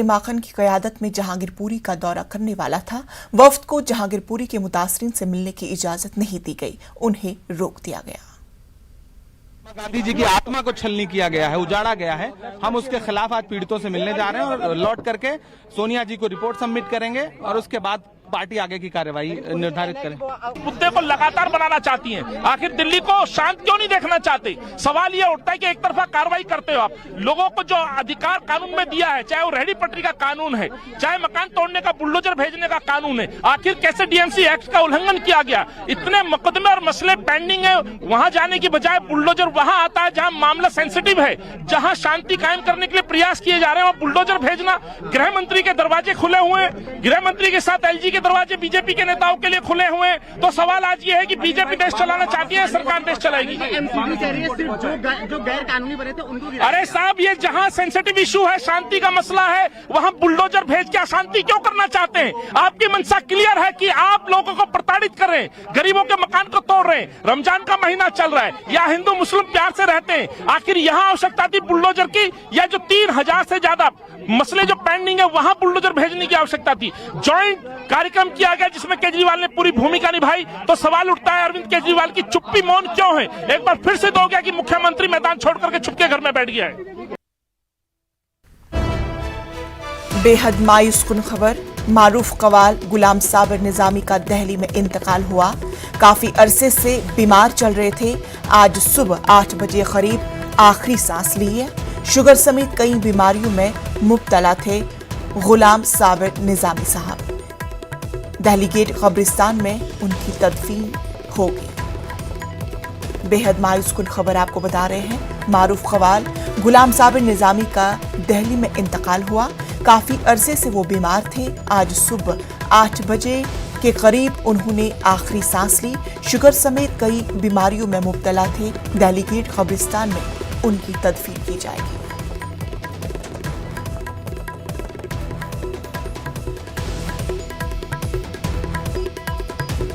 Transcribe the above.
माखन की क़यादत में जहांगीरपुरी का दौरा करने वाला था। वफ्द को जहांगीरपुरी के मुतासरीन से मिलने की इजाजत नहीं दी गई, उन्हें रोक दिया गया। गांधी जी की आत्मा को छलनी किया गया है, उजाड़ा गया है। हम उसके खिलाफ आज पीड़ितों से मिलने जा रहे हैं और लौट करके सोनिया जी को रिपोर्ट सबमिट करेंगे और उसके बाद पार्टी आगे की कार्यवाही निर्धारित करे। मुद्दे को लगातार बनाना चाहती हैं। आखिर दिल्ली को शांत क्यों नहीं देखना चाहते? सवाल ये उठता है कि एक तरफा कार्रवाई करते हो आप, लोगों को जो अधिकार कानून में दिया है, चाहे वो रेहड़ी पटरी का कानून है, चाहे मकान तोड़ने का, बुलडोजर भेजने का कानून है, आखिर कैसे डीएमसी एक्ट का उल्लंघन किया गया? इतने मुकदमे और मसले पेंडिंग है, वहां जाने की बजाय बुलडोजर वहां आता है जहां मामला सेंसिटिव है, जहां शांति कायम करने के लिए प्रयास किए जा रहे हैं और बुलडोजर भेजना। गृह मंत्री के दरवाजे खुले हुए हैं, गृह मंत्री के साथ एलजी दरवाजे बीजेपी के नेताओं के लिए खुले हुए हैं। तो सवाल आज ये है कि बीजेपी देश चलाना चाहती है, सरकार देश चलाएगी? जो गैर कानूनी बने थे उनको। अरे साहब, ये जहां सेंसिटिव इशू है, शांति का मसला है, वहां बुलडोजर भेज के अशांति क्यों करना चाहते हैं? आपकी मंशा क्लियर है कि आप लोगों को प्रताड़ित कर रहे हैं, गरीबों के मकान को तोड़ रहे हैं। रमजान का महीना चल रहा है, या हिंदू मुस्लिम प्यार से रहते हैं। आखिर यहां आवश्यकता थी बुलडोजर की, या जो 3000 से ज्यादा मसले जो पेंडिंग है वहां बुलडोजर भेजने की आवश्यकता थी? ज्वाइंट कार्यक्रम किया गया जिसमें केजरीवाल ने पूरी भूमिका निभाई। तो सवाल उठता है, अरविंद केजरीवाल की चुप्पी मौन क्यों है? एक बार फिर से हो गया कि मुख्यमंत्री मैदान छोड़ करके चुपके घर में बैठ गया है। बेहद मायूस कुन खबर, मारूफ कवाल गुलाम साबिर निजामी का दिल्ली में इंतकाल हुआ। काफी अरसे से बीमार चल रहे थे। आज सुबह 8 बजे करीब आखिरी सांस ली है। शुगर समेत कई बीमारियों में मुब्तला थे गुलाम साबिर निजामी साहब। दिल्ली गेट कब्रिस्तान में उनकी तदफीन हो गई। बेहद मायूस कुन खबर आपको बता रहे हैं। मारूफ कवाल गुलाम साबिर निजामी का दिल्ली में इंतकाल हुआ। काफी अरसे से वो बीमार थे। आज सुबह 8 बजे के करीब उन्होंने आखिरी सांस ली। शुगर समेत कई बीमारियों में मुब्तला थे। दिल्ली गेट कब्रिस्तान में उनकी तदफीन की जाएगी।